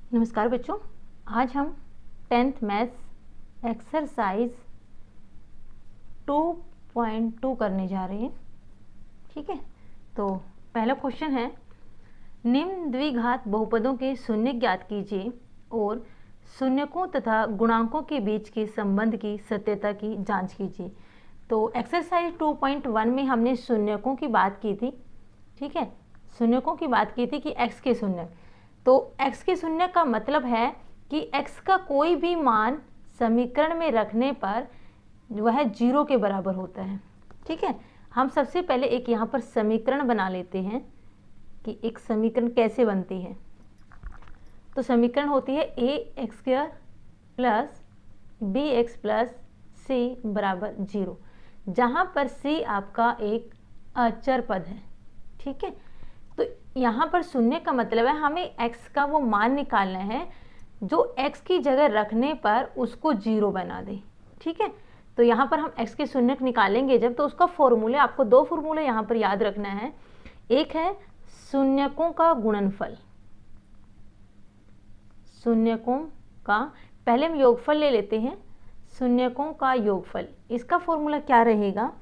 नमस्कार बच्चों, आज हम 10th मैथ्स एक्सरसाइज 2.2 करने जा रहे हैं। ठीक है, तो पहला क्वेश्चन है, निम्न द्विघात बहुपदों के शून्य ज्ञात कीजिए और शून्यकों तथा गुणांकों के बीच के संबंध की सत्यता की जांच कीजिए। तो एक्सरसाइज 2.1 में हमने शून्यकों की बात की थी। ठीक है, शून्यकों की बात की थी कि x के शून्य, तो x के शून्य का मतलब है कि x का कोई भी मान समीकरण में रखने पर वह 0 के बराबर होता है। ठीक है, हम सबसे पहले एक यहाँ पर समीकरण बना लेते हैं कि एक समीकरण कैसे बनती है। तो समीकरण होती है ax² plus bx plus c बराबर 0, जहाँ पर c आपका एक अचर पद है। ठीक है, तो यहाँ पर शून्य का मतलब है हमें x का वो मान निकालना है जो x की जगह रखने पर उसको 0 बना दे। ठीक है, तो यहाँ पर हम x के शून्य निकालेंगे जब, तो उसका फॉर्मूले, आपको दो फॉर्मूले यहाँ पर याद रखना है। एक है शून्यकों का गुणनफल, शून्यकों का, पहले हम योगफल ले लेते हैं। शून्यकों का योगफल, इसका फॉर्मूला क्या रहेगा,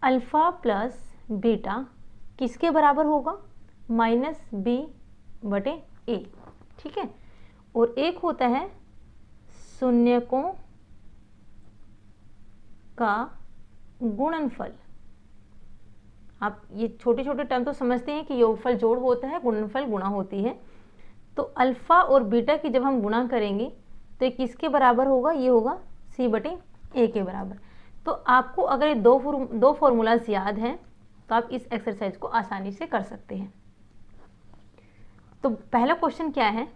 अल्फा प्लस बीटा किसके बराबर होगा, -b/a। ठीक है, और एक होता है शून्यकों का गुणनफल। आप ये छोटे छोटे टर्म तो समझते हैं कि योगफल जोड़ होता है, गुणनफल गुणा होती है। तो अल्फा और बीटा की जब हम गुणा करेंगे तो ये किसके बराबर होगा, ये होगा c/a के बराबर। तो आपको अगर ये दो फॉर्मूलाज याद हैं तो आप इस एक्सरसाइज को आसानी से कर सकते हैं। तो पहला क्वेश्चन क्या है,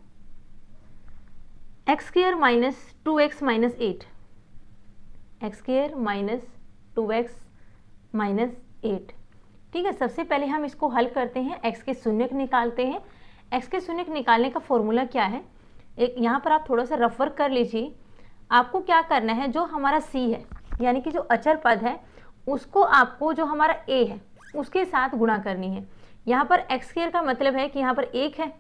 x² minus 2x minus 8, x² minus 2x minus 8। ठीक है, सबसे पहले हम इसको हल करते हैं, x के शून्य निकालते हैं। x के शून्य निकालने का फॉर्मूला क्या है, एक यहाँ पर आप थोड़ा सा रफ वर्क कर लीजिए। आपको क्या करना है, जो हमारा c है यानी कि जो अचर पद है उसको आपको जो हमारा a है उसके साथ गुणा करनी है। यहाँ पर x² का मतलब है कि यहाँ पर 1 है,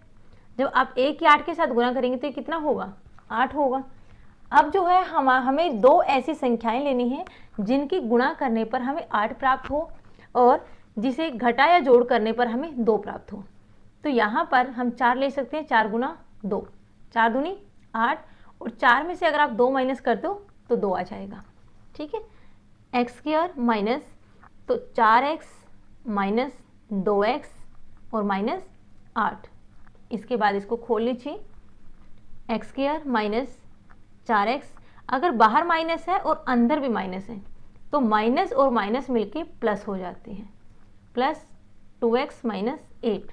जब आप 1 की 8 के साथ गुणा करेंगे तो ये कितना होगा, 8 होगा। अब जो है हमें दो ऐसी संख्याएं लेनी है जिनकी गुणा करने पर हमें 8 प्राप्त हो और जिसे घटा या जोड़ करने पर हमें 2 प्राप्त हो। तो यहाँ पर हम 4 ले सकते हैं, 4 गुना 2, 4 दूनी 8, और 4 में से अगर आप 2 माइनस करते हो तो 2 आ जाएगा। ठीक है, x² माइनस, तो 4x माइनस 2x और माइनस 8। इसके बाद इसको खोल लीजिए, x² माइनस 4x, अगर बाहर माइनस है और अंदर भी माइनस है तो माइनस और माइनस मिलके प्लस हो जाते हैं, प्लस 2x माइनस 8।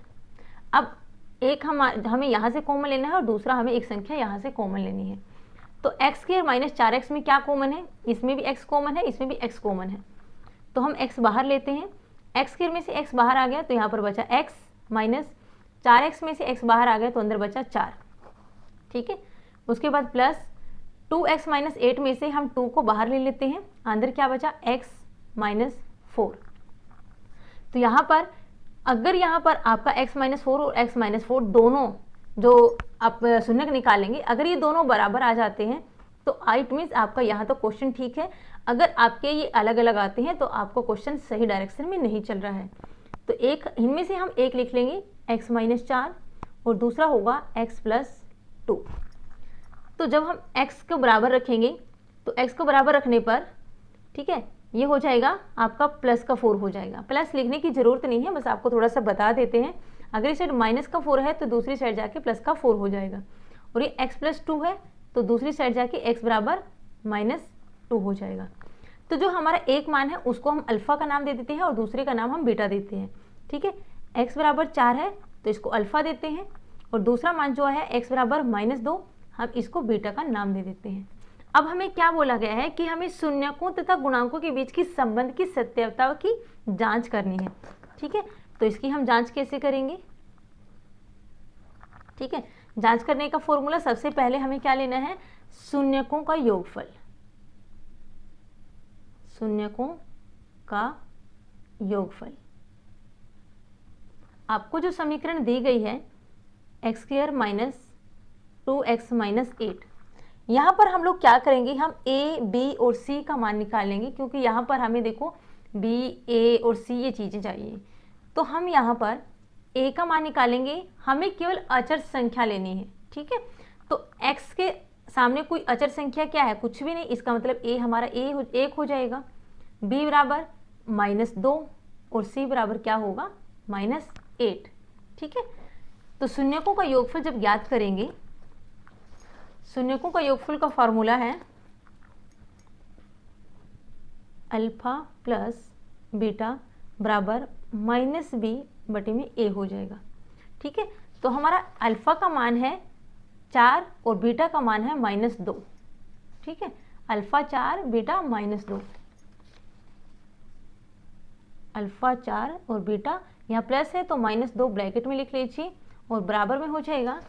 अब एक हमें यहाँ से कॉमन लेना है और दूसरा हमें एक संख्या यहाँ से कॉमन लेनी है। तो x² माइनस 4x में क्या कॉमन है, इसमें भी x कॉमन है, इसमें भी x कॉमन है, तो हम x बाहर लेते हैं। x² में से x बाहर आ गया तो यहाँ पर बचा x, माइनस 4x में से x बाहर आ गया तो अंदर बचा 4। ठीक है, उसके बाद प्लस 2x माइनस 8 में से हम 2 को बाहर ले लेते हैं, अंदर क्या बचा, x माइनस 4। तो यहाँ पर अगर यहाँ पर आपका x माइनस 4 और x माइनस 4 दोनों जो आप शून्य निकालेंगे, अगर ये दोनों बराबर आ जाते हैं तो इट मीन्स आपका यहाँ तो क्वेश्चन ठीक है। अगर आपके ये अलग अलग आते हैं तो आपका क्वेश्चन सही डायरेक्शन में नहीं चल रहा है। तो एक इनमें से हम एक लिख लेंगे x माइनस 4 और दूसरा होगा x प्लस 2। तो जब हम x को बराबर रखेंगे तो x को बराबर रखने पर, ठीक है, ये हो जाएगा आपका प्लस का 4 हो जाएगा। प्लस लिखने की ज़रूरत नहीं है, बस आपको थोड़ा सा बता देते हैं। अगर इस साइड माइनस का 4 है तो दूसरी साइड जाके प्लस का 4 हो जाएगा, और ये x प्लस 2 है तो दूसरी साइड जाके x बराबर माइनस 2 हो जाएगा। तो जो हमारा एक मान है उसको हम अल्फ़ा का नाम दे देते हैं और दूसरे का नाम हम बीटा देते हैं। ठीक है, x बराबर 4 है तो इसको अल्फ़ा देते हैं, और दूसरा मान जो है x बराबर -2, हम इसको बीटा का नाम दे देते हैं। अब हमें क्या बोला गया है कि हमें शून्यकों तथा गुणांकों के बीच की संबंध की सत्यता की जांच करनी है। ठीक है, तो इसकी हम जांच कैसे करेंगे। ठीक है, जांच करने का फॉर्मूला, सबसे पहले हमें क्या लेना है, शून्यकों का योगफल, शून्यकों का योगफल। आपको जो समीकरण दी गई है x² माइनस 2x माइनस 8। यहाँ पर हम लोग क्या करेंगे, हम a, b और c का मान निकालेंगे, क्योंकि यहाँ पर हमें देखो b, a और c ये चीज़ें चाहिए। तो हम यहाँ पर a का मान निकालेंगे, हमें केवल अचर संख्या लेनी है, ठीक है। तो x के सामने कोई अचर संख्या क्या है, कुछ भी नहीं, इसका मतलब a हमारा एक हो जाएगा, b बराबर -2 और c बराबर क्या होगा -8, ठीक है। तो शून्यकों का योगफल जब ज्ञात करेंगे, शून्यकों का योगफल का फॉर्मूला है अल्फा प्लस बीटा बराबर -b बटे में a हो जाएगा, ठीक है। तो हमारा अल्फा का मान है 4 और बीटा का मान है -2, ठीक है। अल्फा 4 बीटा -2, अल्फा 4 और बीटा, यहाँ प्लस है तो -2 ब्रैकेट में लिख लीजिए और बराबर में हो जाएगा,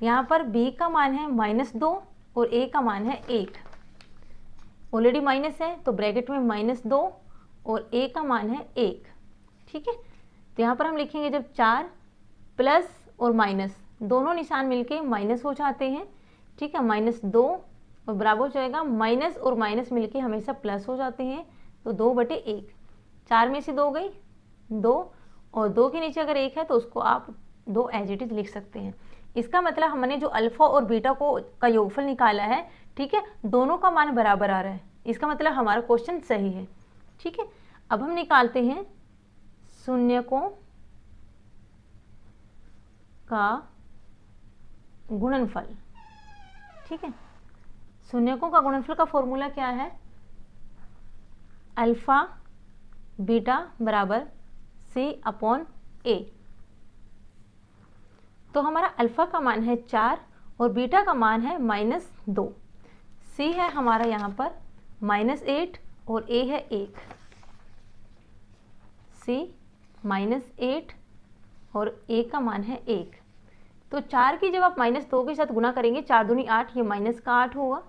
यहाँ पर b का मान है -2 और a का मान है 1, ऑलरेडी माइनस है तो ब्रैकेट में -2 और a का मान है 1, ठीक है। तो यहाँ पर हम लिखेंगे जब 4 प्लस और माइनस दोनों निशान मिलके माइनस हो जाते हैं, ठीक है, -2 और बराबर हो जाएगा, माइनस और माइनस मिलके हमेशा प्लस हो जाते हैं, तो 2/1, 4 में से 2 गई 2 और 2 के नीचे अगर 1 है तो उसको आप 2 एज इट इज लिख सकते हैं। इसका मतलब हमने जो अल्फा और बीटा का योगफल निकाला है, ठीक है, दोनों का मान बराबर आ रहा है, इसका मतलब हमारा क्वेश्चन सही है, ठीक है। अब हम निकालते हैं शून्यकों का गुणनफल, ठीक है। शून्यकों का गुणनफल का फॉर्मूला क्या है, अल्फा बीटा बराबर c/a। तो हमारा अल्फा का मान है 4 और बीटा का मान है -2, c है हमारा यहाँ पर -8 और a है 1, c -8 और a का मान है 1। तो 4 की जब आप -2 के साथ गुना करेंगे, 4 दूनी 8, ये -8 होगा,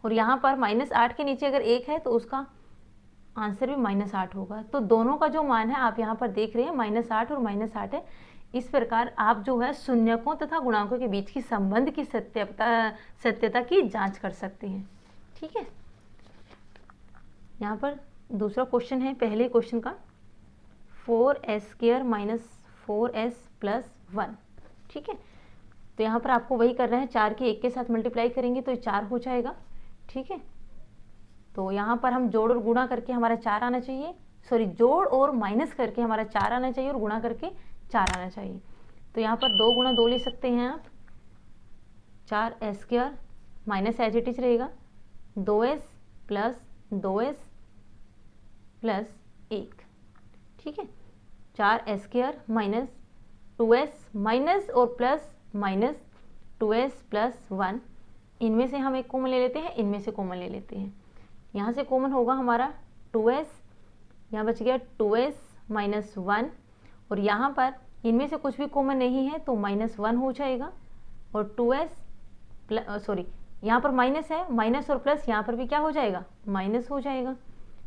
और यहाँ पर -8 के नीचे अगर 1 है तो उसका आंसर भी -8 होगा। तो दोनों का जो मान है आप यहाँ पर देख रहे हैं -8 और -8 है। इस प्रकार आप जो है शून्यकों तथा गुणांकों के बीच की संबंध की सत्यता की जांच कर सकते हैं, ठीक है। यहाँ पर दूसरा क्वेश्चन है पहले क्वेश्चन का, 4s² - 4s + 1, ठीक है। तो यहाँ पर आपको वही करना है, 4 के 1 के साथ मल्टीप्लाई करेंगे तो 4 हो जाएगा, ठीक है। तो यहाँ पर हम जोड़ और गुणा करके हमारा 4 आना चाहिए, सॉरी जोड़ और माइनस करके हमारा 4 आना चाहिए और गुणा करके 4 आना चाहिए। तो यहाँ पर 2 गुणा 2 ले सकते हैं आप, 4s² minus as it is रहेगा 2s + 2s + 1, ठीक है। 4s² - 2s माइनस और प्लस माइनस 2s + 1, इनमें से हम एक कॉमन ले लेते हैं, इनमें से कॉमन ले लेते हैं। यहाँ से कॉमन होगा हमारा 2s, यहाँ बच गया 2s - 1, और यहाँ पर इनमें से कुछ भी कॉमन नहीं है तो -1 हो जाएगा, और 2s सॉरी यहाँ पर माइनस है, माइनस और प्लस यहाँ पर भी क्या हो जाएगा, माइनस हो जाएगा,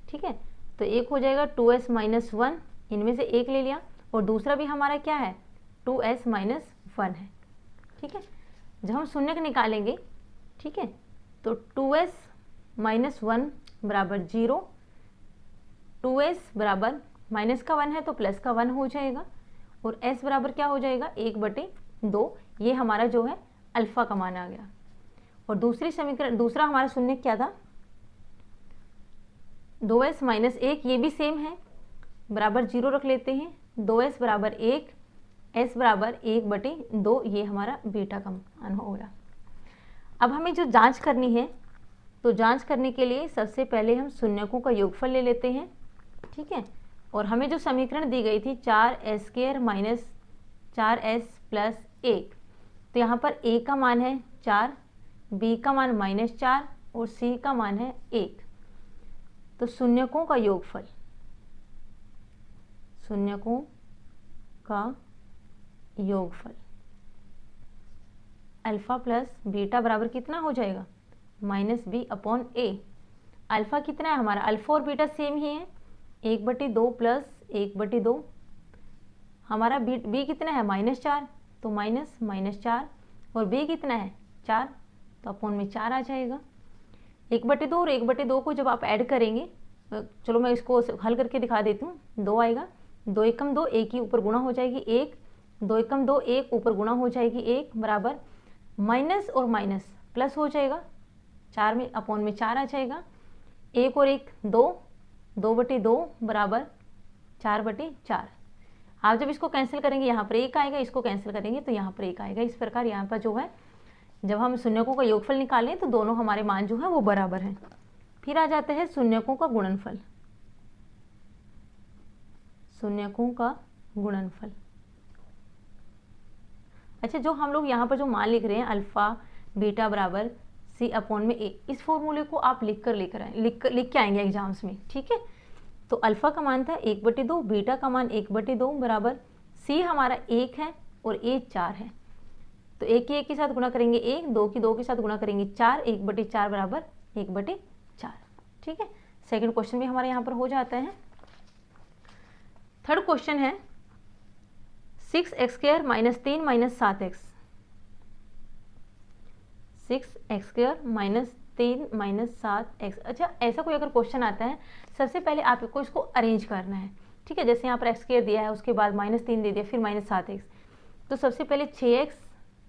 ठीक है। तो एक हो जाएगा 2s - 1, इनमें से एक ले लिया, और दूसरा भी हमारा क्या है 2s - 1 है, ठीक है। जब हम शून्यक निकालेंगे, ठीक है, तो 2s - 1 बराबर 0, 2s बराबर माइनस का 1 है तो प्लस का 1 हो जाएगा, और s बराबर क्या हो जाएगा 1/2, ये हमारा जो है अल्फा का मान आ गया। और दूसरा हमारा शून्यक क्या था, 2s - 1, ये भी सेम है, बराबर 0 रख लेते हैं, 2s बराबर 1, s बराबर 1/2, ये हमारा बीटा का मान हो गया। अब हमें जो जांच करनी है, तो जांच करने के लिए सबसे पहले हम शून्यकों का योगफल ले लेते हैं, ठीक है। और हमें जो समीकरण दी गई थी 4s² - 4s + 1, तो यहाँ पर a का मान है 4, b का मान -4 और c का मान है 1। तो शून्यकों का योगफल, शून्यकों का योगफल अल्फा प्लस बीटा बराबर कितना हो जाएगा -b/a। अल्फा कितना है हमारा, अल्फा और बीटा सेम ही है, 1/2 + 1/2, हमारा b कितना है -4, तो -4, और b कितना है 4, तो अपॉन में 4 आ जाएगा। 1/2 और 1/2 को जब आप ऐड करेंगे, चलो मैं इसको हल करके दिखा देती हूँ। 2 आएगा, 2 एकम 2, 1 ही ऊपर गुणा हो जाएगी 1, 2 एकम 2, 1 ऊपर गुणा हो जाएगी 1 बराबर माइनस और माइनस प्लस हो जाएगा, 4 में अपॉन में 4 आ जाएगा। 1 और 1 2, 2/2 बराबर 4/4। आप जब इसको कैंसिल करेंगे यहाँ पर 1 आएगा, इसको कैंसिल करेंगे तो यहाँ पर 1 आएगा। इस प्रकार यहाँ पर जो है जब हम शून्यकों का योगफल निकालें तो दोनों हमारे मान जो है वो बराबर हैं। फिर आ जाते हैं शून्यकों का गुणनफल। शून्यकों का गुणनफल, अच्छा जो हम लोग यहाँ पर जो मान लिख रहे हैं अल्फा बीटा बराबर सी अपॉन में ए, इस फॉर्मूले को आप लिख के आएंगे एग्जाम्स में, ठीक है। तो अल्फा का मान था 1/2, बीटा का मान 1/2 बराबर सी हमारा 1 है और ए 4 है। तो 1 की 1 के साथ गुणा करेंगे 1, 2 की 2 के साथ गुणा करेंगे 4, 1/4 बराबर 1/4, ठीक है। सेकंड क्वेश्चन भी हमारे यहाँ पर हो जाता है। थर्ड क्वेश्चन है 6x² - 3 - 7x। 6x² - 3 - 7x। अच्छा ऐसा कोई अगर क्वेश्चन आता है, सबसे पहले आपको इसको अरेंज करना है, ठीक है। जैसे यहाँ पर x² दिया है, उसके बाद -3 दे दिया, फिर -7x। तो सबसे पहले 6x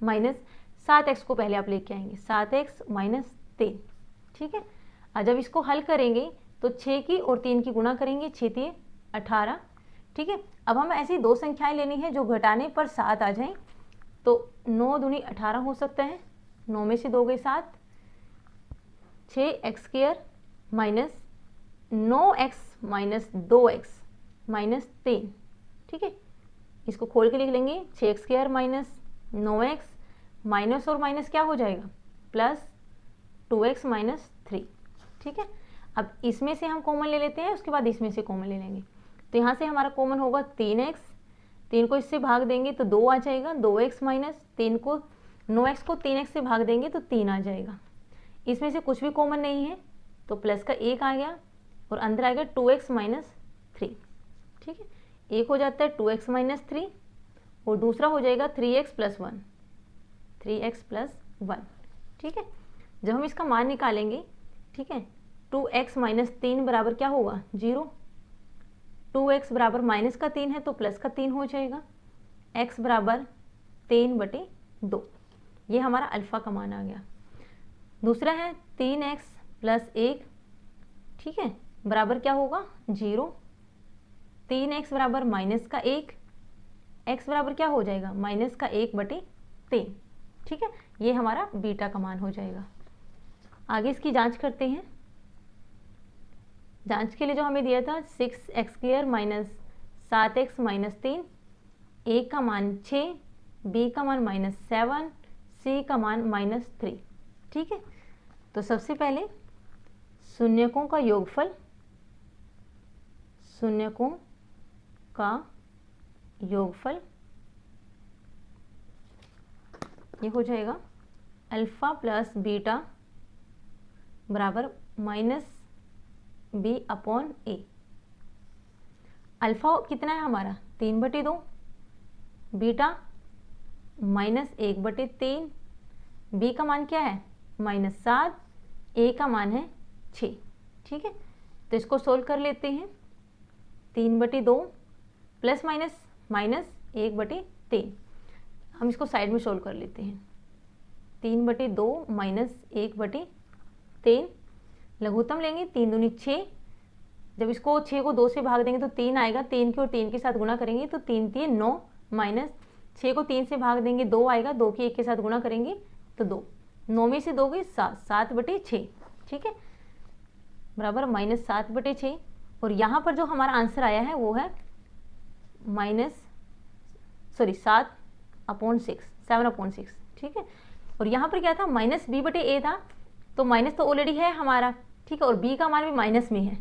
- 7x को पहले आप लेके आएंगे, 7x - 3, ठीक है। और जब इसको हल करेंगे तो 6 की और 3 की गुणा करेंगे, 6 3 18, ठीक है। अब हमें ऐसी दो संख्याएं लेनी है जो घटाने पर 7 आ जाएं, तो 9 दूनी 18 हो सकता है, 9 में से 2 गए 7, 6x² माइनस 9x - 2x - 3, ठीक है। इसको खोल के लिख लेंगे, 6x² - 9x माइनस और माइनस क्या हो जाएगा प्लस 2x - 3, ठीक है। अब इसमें से हम कॉमन ले लेते हैं, उसके बाद इसमें से कॉमन ले लेंगे। तो यहाँ से हमारा कॉमन होगा 3x, 3 को इससे भाग देंगे तो 2 आ जाएगा, 2x माइनस 3 को 9x को 3x से भाग देंगे तो 3 आ जाएगा। इसमें से कुछ भी कॉमन नहीं है तो प्लस का 1 आ गया और अंदर आएगा 2x - 3, ठीक है। एक हो जाता है 2x - 3 और दूसरा हो जाएगा 3x + 1, 3x + 1, ठीक है। जब हम इसका मान निकालेंगे, ठीक है, 2x - 3 बराबर क्या होगा 0, 2x बराबर माइनस का 3 है तो प्लस का 3 हो जाएगा, x बराबर 3/2, ये हमारा अल्फा का मान आ गया। दूसरा है 3x + 1, ठीक है, बराबर क्या होगा 0, 3x बराबर माइनस का 1, x बराबर क्या हो जाएगा माइनस का 1/3, ठीक है। ये हमारा बीटा का मान हो जाएगा। आगे इसकी जांच करते हैं। जांच के लिए जो हमें दिया था 6x² - 7x - 3, a का मान 6, b का मान -7, c का मान -3, ठीक है। तो सबसे पहले शून्यकों का योगफल, शून्यकों का योगफल ये हो जाएगा अल्फा प्लस बीटा बराबर -b/a। अल्फा कितना है हमारा 3/2, बीटा -1/3, b का मान क्या है -7, a का मान है 6, ठीक है। तो इसको सोल्व कर लेते हैं, 3/2 प्लस माइनस -1/3, हम इसको साइड में सोल्व कर लेते हैं। 3/2 - 1/3, लघुत्तम लेंगे, 3 दूनी 6, जब इसको 6 को 2 से भाग देंगे तो 3 आएगा, 3 के और 3 के साथ गुणा करेंगे तो 3 3 9 माइनस 6 को 3 से भाग देंगे 2 आएगा, 2 की 1 के साथ गुणा करेंगे तो 2, 9 में से 2 गए 7, 7/6, ठीक है, बराबर -7/6। और यहाँ पर जो हमारा आंसर आया है वो है 7/6, ठीक है। और यहाँ पर क्या था -b/a था, तो माइनस तो ऑलरेडी है हमारा, ठीक है, और b का मान भी माइनस में है,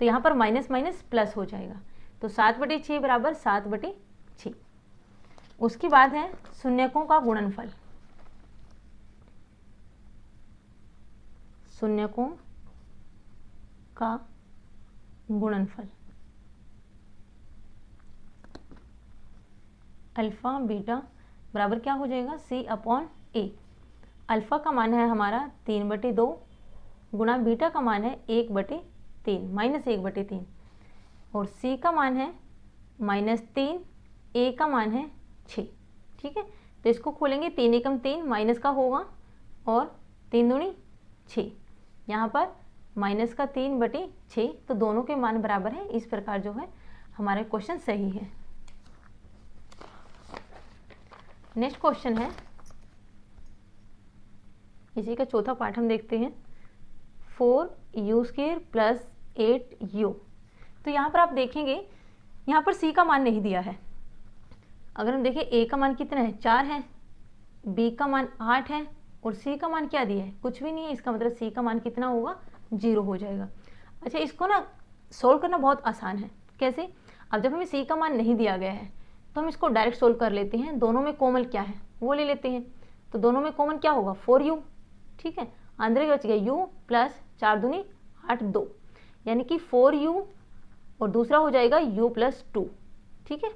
तो यहाँ पर माइनस माइनस प्लस हो जाएगा, तो 7/6 बराबर 7/6। उसके बाद है शून्यकों का गुणनफल, शून्यकों का गुणनफल अल्फा बीटा बराबर क्या हो जाएगा c/a। अल्फ़ा का मान है हमारा 3/2 गुणा बीटा का मान है 1/3 -1/3 और सी का मान है -3, ए का मान है 6। ठीक है, तो इसको खोलेंगे 3 एकम 3 माइनस का होगा और 3 दूनी 6, यहाँ पर -3/6, तो दोनों के मान बराबर हैं। इस प्रकार जो है हमारा क्वेश्चन सही है। नेक्स्ट क्वेश्चन है, इसी का चौथा पार्ट हम देखते हैं, 4u² + 8u। तो यहाँ पर आप देखेंगे, यहाँ पर c का मान नहीं दिया है। अगर हम देखें a का मान कितना है, 4 है, b का मान 8 है और c का मान क्या दिया है, कुछ भी नहीं है। इसका मतलब c का मान कितना होगा, 0 हो जाएगा। अच्छा, इसको ना सोल्व करना बहुत आसान है। कैसे? अब जब हमें c का मान नहीं दिया गया है तो हम इसको डायरेक्ट सोल्व कर लेते हैं। दोनों में कॉमन क्या है वो ले लेते हैं। तो दोनों में कॉमन क्या होगा, 4u। ठीक है, अंदर क्या बच गया, u + 4 दूनी 8, 2, यानी कि 4u और दूसरा हो जाएगा u + 2। ठीक है,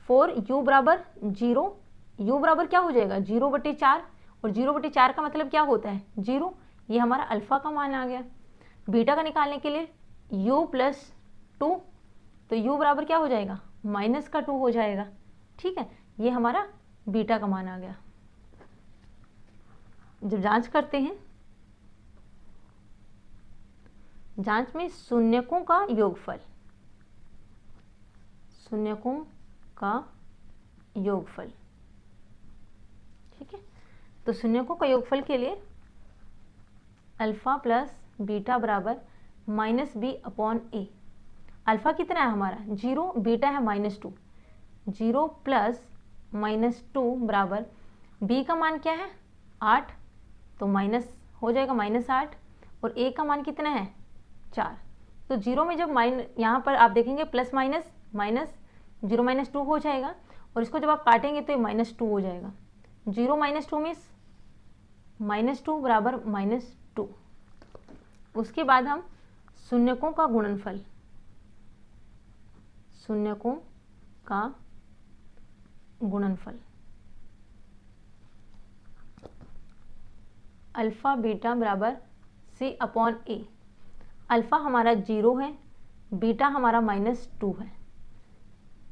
4u बराबर 0, u बराबर क्या हो जाएगा, 0/4, और 0/4 का मतलब क्या होता है, 0। ये हमारा अल्फ़ा का मान आ गया। बीटा का निकालने के लिए u + 2, तो u बराबर क्या हो जाएगा, -2 हो जाएगा। ठीक है, ये हमारा बीटा का मान आ गया। जब जांच करते हैं, जांच में शून्यकों का योगफल, शून्यकों का योगफल। ठीक है, तो शून्यकों का योगफल के लिए अल्फ़ा + बीटा बराबर -b/a। अल्फ़ा कितना है हमारा, 0, बीटा है -2, 0 + -2 बराबर b का मान क्या है, 8, तो माइनस हो जाएगा -8, और a का मान कितना है, 4। तो 0 में जब यहाँ पर आप देखेंगे प्लस माइनस 0 - 2 हो जाएगा, और इसको जब आप काटेंगे तो ये -2 हो जाएगा। 0 - 2 मीन्स -2 बराबर -2। उसके बाद हम शून्यकों का गुणनफल, शून्यकों का गुणनफल अल्फ़ा बीटा बराबर c/a। अल्फ़ा हमारा 0 है, बीटा हमारा -2 है,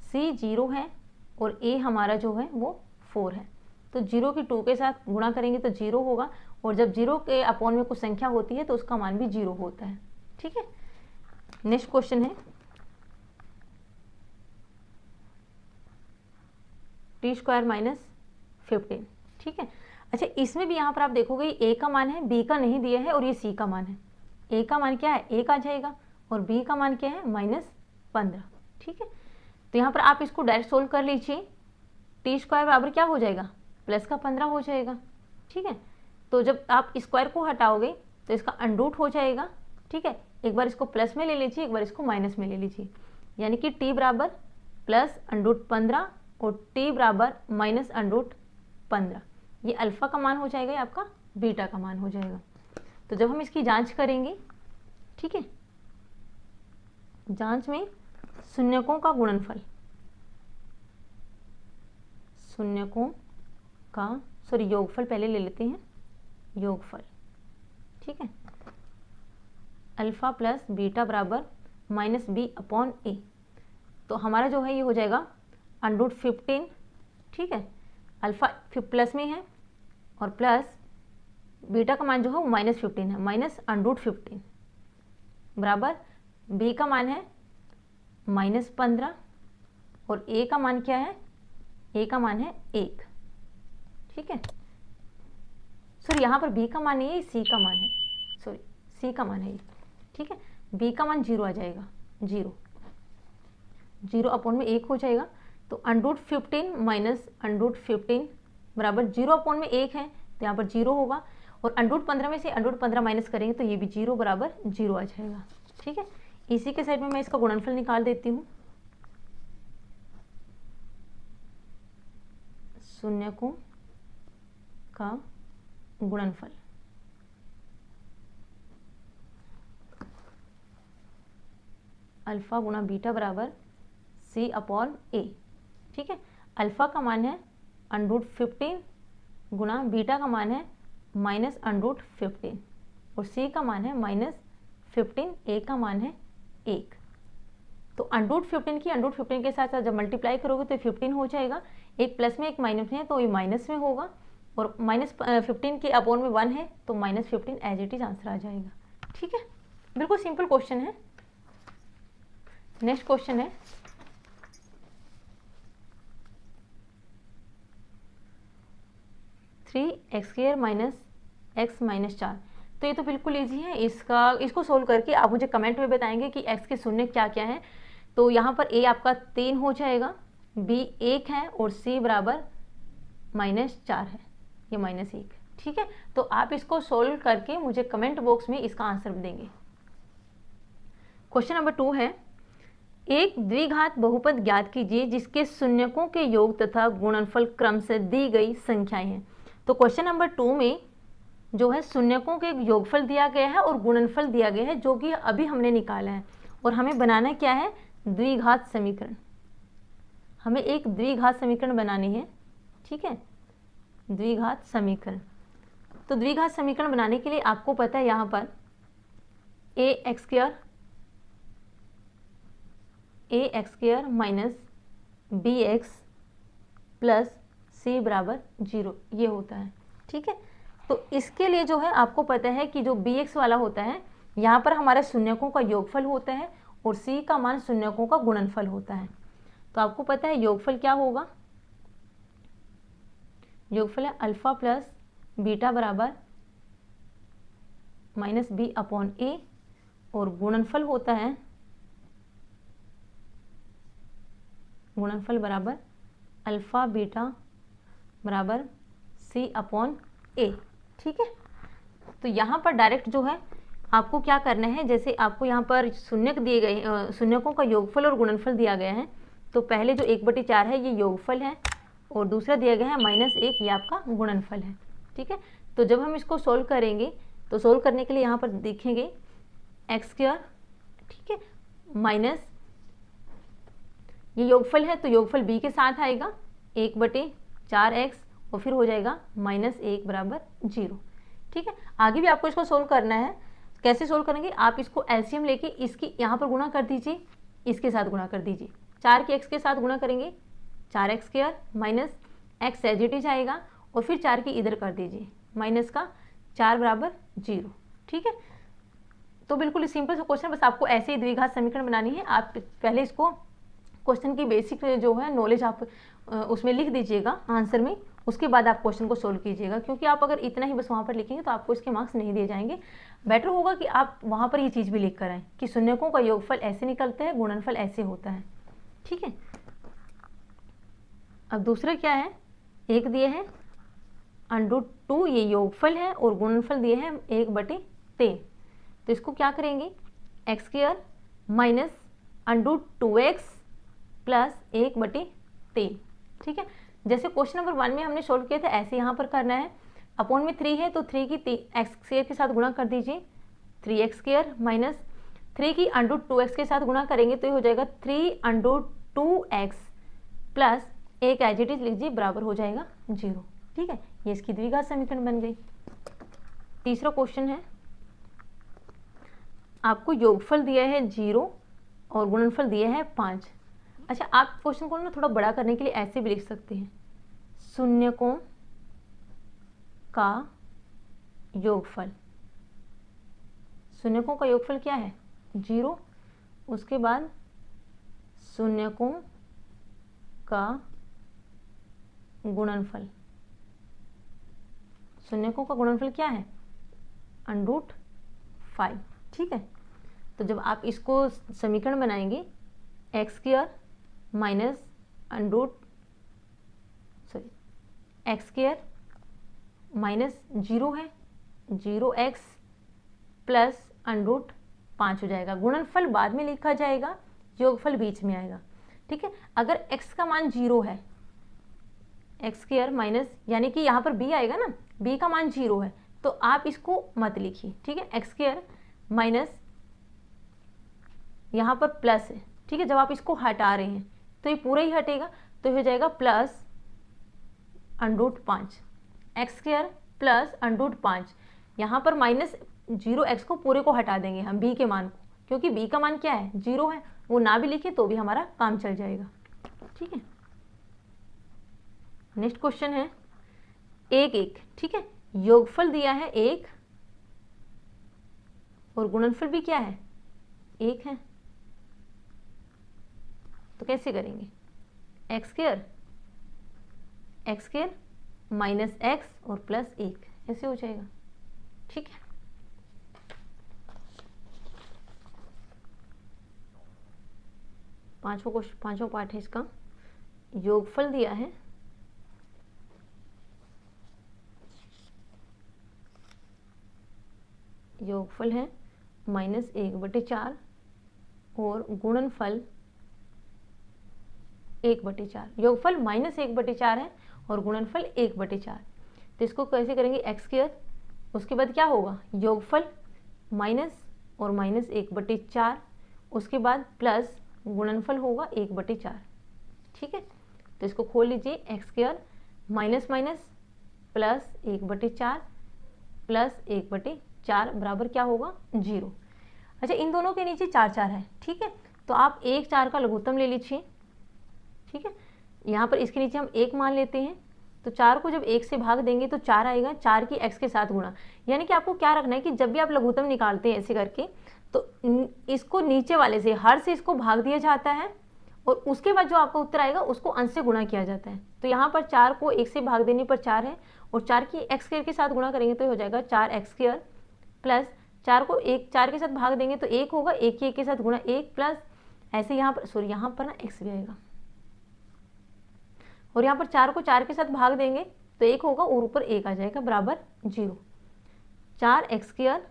c 0 है और a हमारा जो है वो 4 है। तो 0 की 2 के साथ गुणा करेंगे तो 0 होगा, और जब 0 के अपॉन में कुछ संख्या होती है तो उसका मान भी 0 होता है। ठीक है, नेक्स्ट क्वेश्चन है, t² - 15। ठीक है, अच्छा इसमें भी यहाँ पर आप देखोगे a का मान है, b का नहीं दिया है, और ये c का मान है। a का मान क्या है, 1 आ जाएगा, और b का मान क्या है, -15। ठीक है, तो यहाँ पर आप इसको डायरेक्ट सोल्व कर लीजिए। t² बराबर क्या हो जाएगा, +15 हो जाएगा। ठीक है, तो जब आप स्क्वायर को हटाओगे तो इसका अंडरूट हो जाएगा। ठीक है, एक बार इसको प्लस में ले लीजिए, एक बार इसको माइनस में ले लीजिए, यानी कि t बराबर +√15 और t बराबर -√15। ये अल्फ़ा का मान हो जाएगा, ये आपका बीटा का मान हो जाएगा। तो जब हम इसकी जांच करेंगे, ठीक है, जांच में शून्यकों का गुणनफल, शून्यकों का योगफल पहले ले लेते हैं, योगफल। ठीक है, अल्फ़ा + बीटा बराबर -b/a। तो हमारा जो है ये हो जाएगा √15। ठीक है, अल्फ़ा प्लस में है और प्लस बीटा का मान जो है वो -15 है, -√15 बराबर b का मान है -15 और a का मान क्या है, a का मान है 1। ठीक है, सॉरी यहाँ पर b का मान नहीं है, c का मान है, सॉरी c का मान है ये। ठीक है, b का मान 0 आ जाएगा, 0 अपॉन में 1 हो जाएगा। तो √15 माइनस √15 बराबर 0 अपॉन में 1 है, तो यहाँ पर 0 होगा, और √15 में से √15 माइनस करेंगे तो ये भी 0 बराबर 0 आ जाएगा। ठीक है, इसी के साइड में मैं इसका गुणनफल निकाल देती हूँ। शून्यकों का गुणनफल, अल्फ़ा गुणा बीटा बराबर c/a। ठीक है, अल्फ़ा का मान है √15 गुणा बीटा का मान है -√15 और सी का मान है -15, ए का मान है 1। तो √15 की √15 के साथ साथ जब मल्टीप्लाई करोगे तो 15 हो जाएगा, एक प्लस में एक माइनस में है तो ये माइनस में होगा, और -15 के अपॉन में 1 है तो -15 एज इट इज आंसर आ जाएगा। ठीक है, बिल्कुल सिंपल क्वेश्चन है। नेक्स्ट क्वेश्चन है 3x² - x - 4। तो ये तो बिल्कुल इजी है, इसको सोल्व करके आप मुझे कमेंट में बताएंगे कि x के शून्य क्या क्या है। तो यहाँ पर a आपका 3 हो जाएगा, b 1 है और c बराबर -4 है, ये -1। ठीक है, तो आप इसको सोल्व करके मुझे कमेंट बॉक्स में इसका आंसर देंगे। क्वेश्चन नंबर 2 है, एक द्विघात बहुपद ज्ञात कीजिए जिसके शून्यकों के योग तथा गुणनफल क्रम से दी गई संख्याएं हैं। तो क्वेश्चन नंबर 2 में जो है शून्यकों के योगफल दिया गया है और गुणनफल दिया गया है, जो कि अभी हमने निकाला है, और हमें बनाना क्या है, द्विघात समीकरण। हमें एक द्विघात समीकरण बनानी है। ठीक है, द्विघात समीकरण। तो द्विघात समीकरण बनाने के लिए आपको पता है यहाँ पर ax² - bx प्लस c बराबर 0 ये होता है। ठीक है, तो इसके लिए जो है आपको पता है कि जो bx वाला होता है यहाँ पर हमारे शून्यकों का योगफल होता है और c का मान शून्यकों का गुणनफल होता है। तो आपको पता है योगफल क्या होगा, योगफल है अल्फा प्लस बीटा बराबर -b/a और गुणनफल होता है, गुणनफल बराबर अल्फा बीटा बराबर c/a। ठीक है, तो यहाँ पर डायरेक्ट जो है आपको क्या करना है, जैसे आपको यहाँ पर शून्यक दिए गए, शून्यकों का योगफल और गुणनफल दिया गया है, तो पहले जो 1/4 है ये योगफल है और दूसरा दिया गया है -1, ये आपका गुणनफल है। ठीक है, तो जब हम इसको सोल्व करेंगे तो सोल्व करने के लिए यहाँ पर देखेंगे x², ठीक है, माइनस ये योगफल है तो योगफल b के साथ आएगा 1/4x और फिर हो जाएगा -1 बराबर 0। ठीक है, आगे भी आपको इसको सोल्व करना है। कैसे सोल्व करेंगे, आप इसको एलसीएम लेके इसकी यहाँ पर गुणा कर दीजिए, इसके साथ गुणा कर दीजिए, 4 के x के साथ गुणा करेंगे 4x² minus x as it is आएगा और फिर 4 की इधर कर दीजिए, माइनस का 4 बराबर 0। ठीक है, तो बिल्कुल सिंपल सा क्वेश्चन, बस आपको ऐसे ही द्विघात समीकरण बनानी है। आप पहले इसको क्वेश्चन की बेसिक जो है नॉलेज आप उसमें लिख दीजिएगा आंसर में, उसके बाद आप क्वेश्चन को सोल्व कीजिएगा, क्योंकि आप अगर इतना ही बस वहाँ पर लिखेंगे तो आपको इसके मार्क्स नहीं दिए जाएंगे। बेटर होगा कि आप वहाँ पर ये चीज़ भी लिख कर आएँ कि शून्यकों का योगफल ऐसे निकलता है, गुणनफल ऐसे होता है। ठीक है, अब दूसरा क्या है, एक दिए है √2, ये योगफल है और गुणनफल दिए है 1/3। तो इसको क्या करेंगे, x² माइनस √2x प्लस 1/3। ठीक है, जैसे क्वेश्चन नंबर 1 में हमने सोल्व किया था ऐसे यहाँ पर करना है। अपॉन में 3 है तो 3 की x² के साथ गुणा कर दीजिए, 3x² माइनस 3 की √2x के साथ गुणा करेंगे तो ये हो जाएगा 3√2x plus 1 as it is लीजिए बराबर हो जाएगा 0। ठीक है, ये इसकी द्विघात समीकरण बन गई। तीसरा क्वेश्चन है, आपको योगफल दिया है 0 और गुणनफल दिया है 5। अच्छा, आप क्वेश्चन को ना थोड़ा बड़ा करने के लिए ऐसे भी लिख सकते हैं, शून्यकों का योगफल। शून्यकों का योगफल क्या है 0, उसके बाद शून्यकों का गुणनफल। शून्यकों का गुणनफल क्या है √5। ठीक है, तो जब आप इसको समीकरण बनाएंगे x² माइनस x² माइनस 0 है 0x प्लस √5 हो जाएगा। गुणनफल बाद में लिखा जाएगा, योगफल बीच में आएगा। ठीक है, अगर x का मान 0 है, x² माइनस यानी कि यहाँ पर b आएगा ना, b का मान 0 है तो आप इसको मत लिखिए। ठीक है, x² माइनस यहाँ पर प्लस है। ठीक है, जब आप इसको हटा रहे हैं तो ये पूरा ही हटेगा तो हो जाएगा प्लस √5 एक्स स्क्वायर प्लस √5, यहाँ पर -0 को पूरे को हटा देंगे हम b के मान को, क्योंकि b का मान क्या है 0 है, वो ना भी लिखे तो भी हमारा काम चल जाएगा। ठीक है, नेक्स्ट क्वेश्चन है 1 ठीक है, योगफल दिया है 1 और गुणनफल भी क्या है 1 है, तो कैसे करेंगे, एक्स स्क्वायर माइनस एक्स और प्लस 1 ऐसे हो जाएगा। ठीक है, पांचवा पार्ट है इसका। योगफल दिया है -1/4 और गुणनफल 1/4। योगफल -1/4 है और गुणनफल 1/4, तो इसको कैसे करेंगे, एक्स स्क्वायर, उसके बाद क्या होगा योगफल माइनस और -1/4, उसके बाद प्लस गुणनफल होगा 1/4। ठीक है, तो इसको खोल लीजिए, x square minus plus 1/4 plus 1/4 बराबर क्या होगा 0। अच्छा, इन दोनों के नीचे 4 है। ठीक है, तो आप 1/4 का लघुत्तम ले लीजिए। ठीक है, यहाँ पर इसके नीचे हम 1 मान लेते हैं, तो 4 को जब 1 से भाग देंगे तो 4 आएगा, 4 की x के साथ गुणा। यानी कि आपको क्या रखना है कि जब भी आप लघुत्तम निकालते हैं ऐसे करके, तो इसको नीचे वाले से हर से इसको भाग दिया जाता है और उसके बाद जो आपका उत्तर आएगा उसको अंश से गुणा किया जाता है। तो यहाँ पर 4 को 1 से भाग देने पर 4 है और 4 की x स्क्वायर के साथ गुणा करेंगे तो हो जाएगा 4x स्क्वायर, प्लस 4 को 4 के साथ भाग देंगे तो 1 होगा, 1 की 1 के साथ गुणा 1, प्लस ऐसे यहाँ पर यहाँ पर ना x भी आएगा और यहाँ पर 4 को 4 के साथ भाग देंगे तो 1 होगा और ऊपर 1 आ जाएगा बराबर 0। 4x स्क्वायर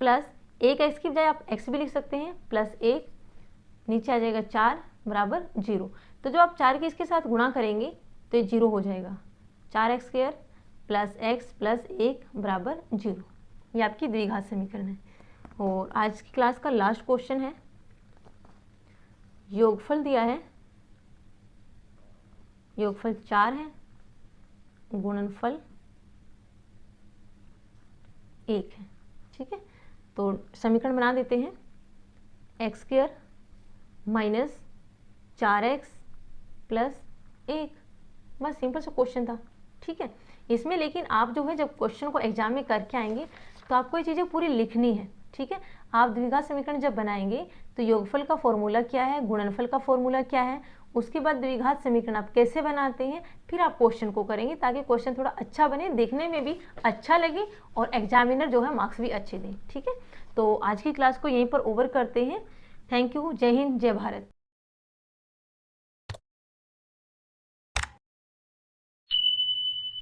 प्लस 1x की बजाय आप x भी लिख सकते हैं, प्लस 1 नीचे आ जाएगा 4 बराबर 0। तो जब आप 4 के इसके साथ गुणा करेंगे तो ये 0 हो जाएगा, 4x square plus x plus 1 बराबर 0। ये आपकी द्विघात समीकरण है। और आज की क्लास का लास्ट क्वेश्चन है, योगफल दिया है, योगफल 4 है, गुणनफल 1 है। ठीक है, तो समीकरण बना देते हैं, x square minus 4x plus 1, बस सिंपल सा क्वेश्चन था। ठीक है, इसमें लेकिन आप जो है जब क्वेश्चन को एग्जाम में करके आएंगे तो आपको ये चीज़ें पूरी लिखनी है। ठीक है, आप द्विघात समीकरण जब बनाएंगे तो योगफल का फॉर्मूला क्या है, गुणनफल का फॉर्मूला क्या है, उसके बाद द्विघात समीकरण आप कैसे बनाते हैं, फिर आप क्वेश्चन को करेंगे ताकि क्वेश्चन थोड़ा अच्छा बने, देखने में भी अच्छा लगे और एग्जामिनर जो है मार्क्स भी अच्छे दें। ठीक है, तो आज की क्लास को यहीं पर ओवर करते हैं। थैंक यू, जय हिंद, जय भारत।